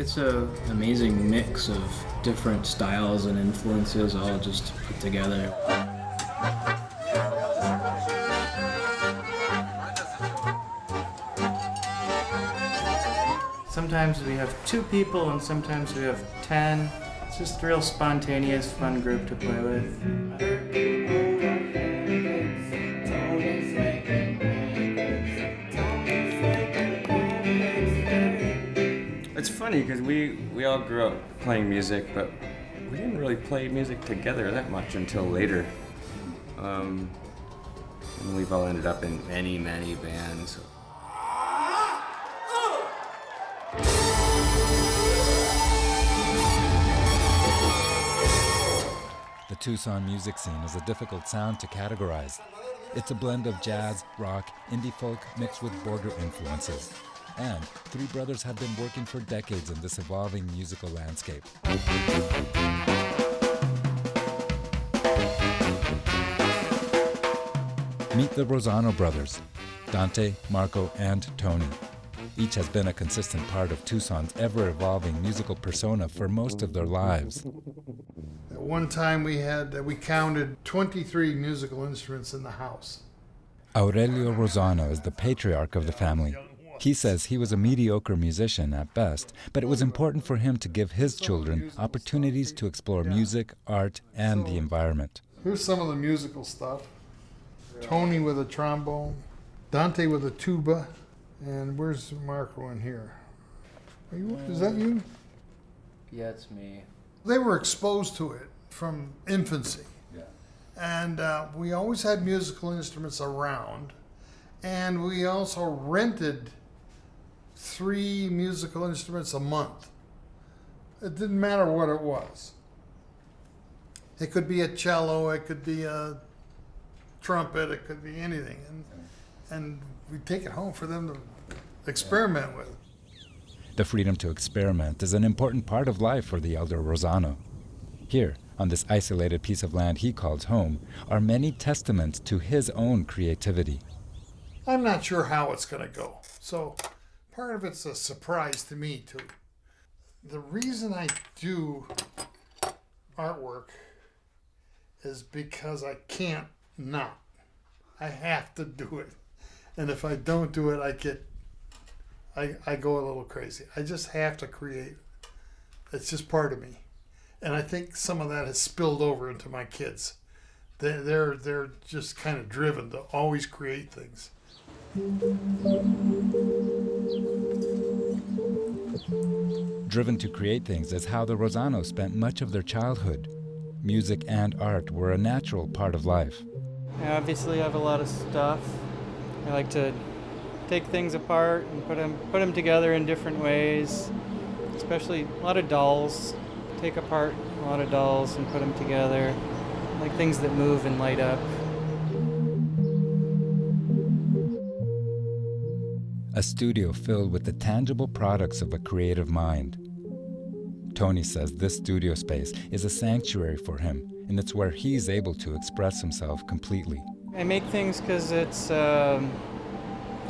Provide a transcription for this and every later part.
It's an amazing mix of different styles and influences all just put together. Sometimes we have 2 people and sometimes we have 10. It's just a real spontaneous, fun group to play with. It's funny because we all grew up playing music, but we didn't really play music together that much until later. And we've all ended up in many, many bands. The Tucson music scene is a difficult sound to categorize. It's a blend of jazz, rock, indie folk mixed with border influences. And 3 brothers have been working for decades in this evolving musical landscape. Meet the Rosano brothers, Dante, Marco, and Tony. Each has been a consistent part of Tucson's ever-evolving musical persona for most of their lives. At one time we counted 23 musical instruments in the house. Aurelio Rosano is the patriarch of the family. He says he was a mediocre musician at best, but it was important for him to give his children opportunities to explore music, art, and the environment. Here's some of the musical stuff. Tony with a trombone, Dante with a tuba, and where's Marco in here? Is that you? Yeah, it's me. They were exposed to it from infancy. Yeah. And we always had musical instruments around, and we also rented 3 musical instruments a month. It didn't matter what it was. It could be a cello, it could be a trumpet, it could be anything. And we'd take it home for them to experiment with. The freedom to experiment is an important part of life for the elder Rosano. Here, on this isolated piece of land he calls home, are many testaments to his own creativity. I'm not sure how it's going to go. So part of it's a surprise to me, too. The reason I do artwork is because I can't not. I have to do it. And if I don't do it, I go a little crazy. I just have to create. It's just part of me. And I think some of that has spilled over into my kids. They're just kind of driven to always create things. Driven to create things is how the Rosanos spent much of their childhood. Music and art were a natural part of life. I obviously have a lot of stuff. I like to take things apart and put them together in different ways, especially a lot of dolls. Take apart a lot of dolls and put them together, like things that move and light up. A studio filled with the tangible products of a creative mind. Tony says this studio space is a sanctuary for him, and it's where he's able to express himself completely. I make things because it's, I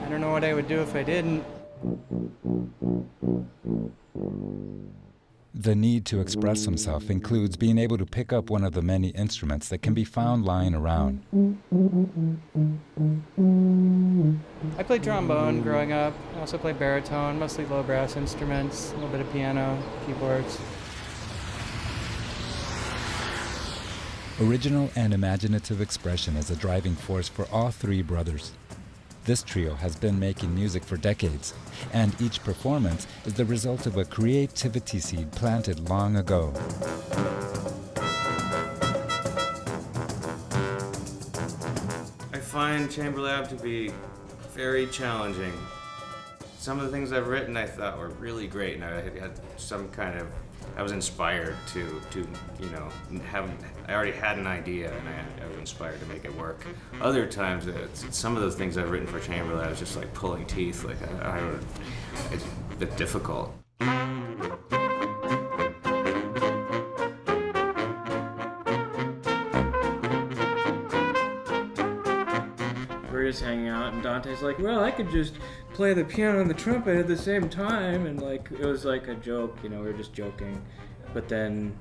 don't know what I would do if I didn't. The need to express himself includes being able to pick up one of the many instruments that can be found lying around. I played trombone growing up. I also play baritone, mostly low brass instruments, a little bit of piano, keyboards. Original and imaginative expression is a driving force for all 3 brothers. This trio has been making music for decades, and each performance is the result of a creativity seed planted long ago. I find Chamber Lab to be very challenging. Some of the things I've written I thought were really great, and I had some kind of, I was inspired to I already had an idea, and I was inspired to make it work. Other times, some of those things I've written for Chamber Lab is just like pulling teeth. Like it's a bit difficult. just hanging out, and Dante's like, well, I could just play the piano and the trumpet at the same time, and like it was like a joke, we were just joking. But then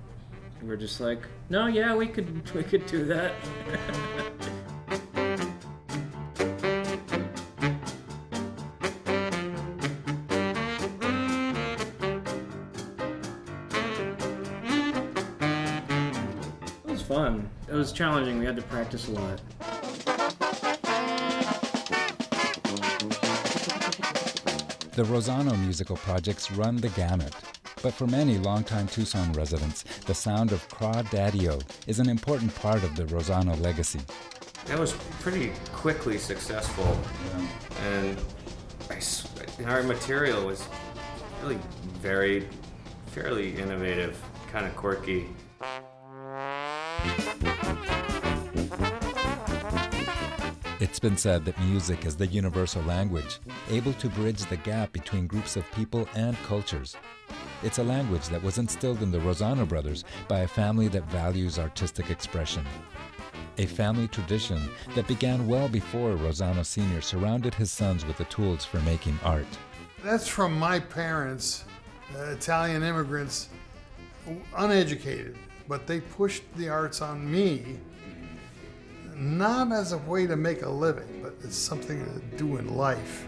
we're just like, no, yeah, we could do that. It was fun. It was challenging. We had to practice a lot. The Rosano musical projects run the gamut. But for many longtime Tucson residents, the sound of crawdaddy-o is an important part of the Rosano legacy. That was pretty quickly successful, and our material was really varied, fairly innovative, kind of quirky. It's been said that music is the universal language, able to bridge the gap between groups of people and cultures. It's a language that was instilled in the Rosano brothers by a family that values artistic expression. A family tradition that began well before Rosano Sr. surrounded his sons with the tools for making art. That's from my parents, Italian immigrants, uneducated, but they pushed the arts on me, not as a way to make a living, but it's something to do in life.